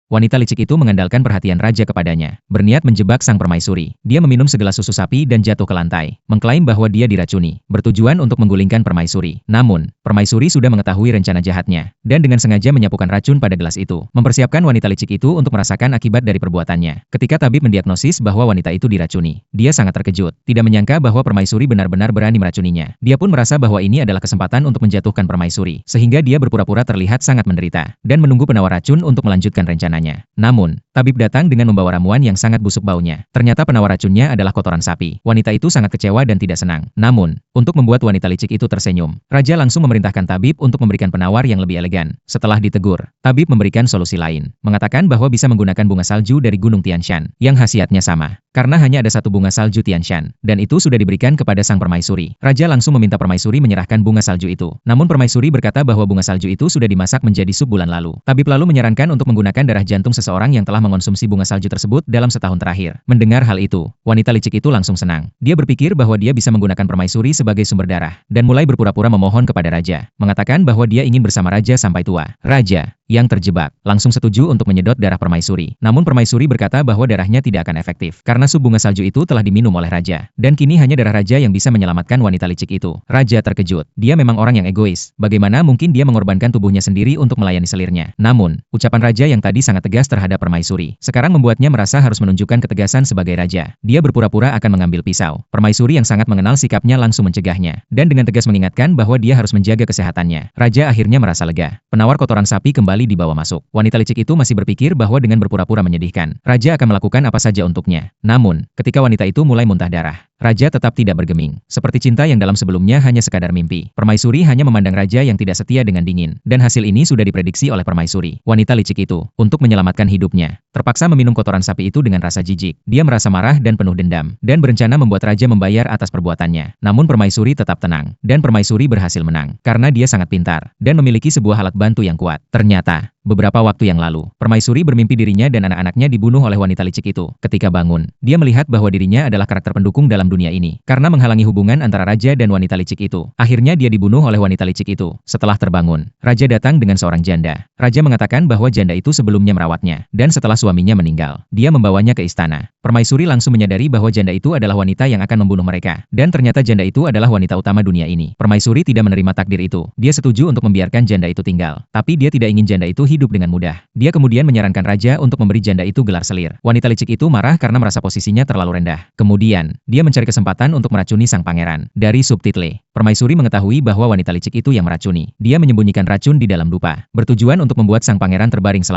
Wanita licik itu mengandalkan perhatian raja kepadanya, berniat menjebak sang permaisuri. Dia meminum segelas susu sapi dan jatuh ke lantai, mengklaim bahwa dia diracuni, bertujuan untuk menggulingkan permaisuri. Namun, permaisuri sudah mengetahui rencana jahatnya, dan dengan sengaja menyapukan racun pada gelas itu, mempersiapkan wanita licik itu untuk merasakan akibat dari perbuatannya. Ketika tabib mendiagnosis bahwa wanita itu diracuni, dia sangat terkejut, tidak menyangka bahwa permaisuri benar-benar berani meracuninya. Dia pun merasa bahwa ini adalah kesempatan untuk menjatuhkan permaisuri, sehingga dia berpura-pura terlihat sangat menderita, dan menunggu penawar racun untuk melanjutkan rencananya. Namun, tabib datang dengan membawa ramuan yang sangat busuk baunya. Ternyata penawar racunnya adalah kotoran sapi. Wanita itu sangat kecewa dan tidak senang. Namun, untuk membuat wanita licik itu tersenyum, raja langsung memerintahkan tabib untuk memberikan penawar yang lebih elegan. Setelah ditegur, tabib memberikan solusi lain, mengatakan bahwa bisa menggunakan bunga salju dari Gunung Tianshan, yang khasiatnya sama. Karena hanya ada satu bunga salju Tianshan, dan itu sudah diberikan kepada sang permaisuri. Raja langsung meminta permaisuri menyerahkan bunga salju itu. Namun permaisuri berkata bahwa bunga salju itu sudah dimasak menjadi sup bulan lalu. Tabib lalu menyarankan untuk menggunakan darah jantung seseorang yang telah mengonsumsi bunga salju tersebut dalam setahun terakhir. Mendengar hal itu, wanita licik itu langsung senang. Dia berpikir bahwa dia bisa menggunakan permaisuri sebagai sumber darah, dan mulai berpura-pura memohon kepada raja, mengatakan bahwa dia ingin bersama raja sampai tua. Raja yang terjebak langsung setuju untuk menyedot darah permaisuri. Namun permaisuri berkata bahwa darahnya tidak akan efektif, karena sup bunga salju itu telah diminum oleh raja, dan kini hanya darah raja yang bisa menyelamatkan wanita licik itu. Raja terkejut. Dia memang orang yang egois. Bagaimana mungkin dia mengorbankan tubuhnya sendiri untuk melayani selirnya? Namun, ucapan raja yang tadi sangat tegas terhadap permaisuri, sekarang membuatnya merasa harus menunjukkan ketegasan sebagai raja. Dia berpura-pura akan mengambil pisau. Permaisuri yang sangat mengenal sikapnya langsung mencegahnya, dan dengan tegas mengingatkan bahwa dia harus menjaga kesehatannya. Raja akhirnya merasa lega. Penawar kotoran sapi kembali dibawa masuk. Wanita licik itu masih berpikir bahwa dengan berpura-pura menyedihkan, raja akan melakukan apa saja untuknya. Namun, ketika wanita itu mulai muntah darah, raja tetap tidak bergeming. Seperti cinta yang dalam sebelumnya hanya sekadar mimpi. Permaisuri hanya memandang raja yang tidak setia dengan dingin, dan hasil ini sudah diprediksi oleh permaisuri. Wanita licik itu, untuk menyelamatkan hidupnya, terpaksa meminum kotoran sapi itu dengan rasa jijik. Dia merasa marah dan penuh dendam, dan berencana membuat raja membayar atas perbuatannya. Namun permaisuri tetap tenang, dan permaisuri berhasil menang, karena dia sangat pintar, dan memiliki sebuah alat bantu yang kuat. Ternyata, beberapa waktu yang lalu, permaisuri bermimpi dirinya dan anak-anaknya dibunuh oleh wanita licik itu. Ketika bangun, dia melihat bahwa dirinya adalah karakter pendukung dalam dunia ini. Karena menghalangi hubungan antara raja dan wanita licik itu, akhirnya dia dibunuh oleh wanita licik itu. Setelah terbangun, raja datang dengan seorang janda. Raja mengatakan bahwa janda itu sebelumnya merawatnya, dan setelah suaminya meninggal, dia membawanya ke istana. Permaisuri langsung menyadari bahwa janda itu adalah wanita yang akan membunuh mereka, dan ternyata janda itu adalah wanita utama dunia ini. Permaisuri tidak menerima takdir itu. Dia setuju untuk membiarkan janda itu tinggal, tapi dia tidak ingin janda itu hidup dengan mudah. Dia kemudian menyarankan raja untuk memberi janda itu gelar selir. Wanita licik itu marah karena merasa posisinya terlalu rendah. Kemudian, dia mencari kesempatan untuk meracuni sang pangeran. Dari subtitle, permaisuri mengetahui bahwa wanita licik itu yang meracuni. Dia menyembunyikan racun di dalam dupa, bertujuan untuk membuat sang pangeran terbaring selamat.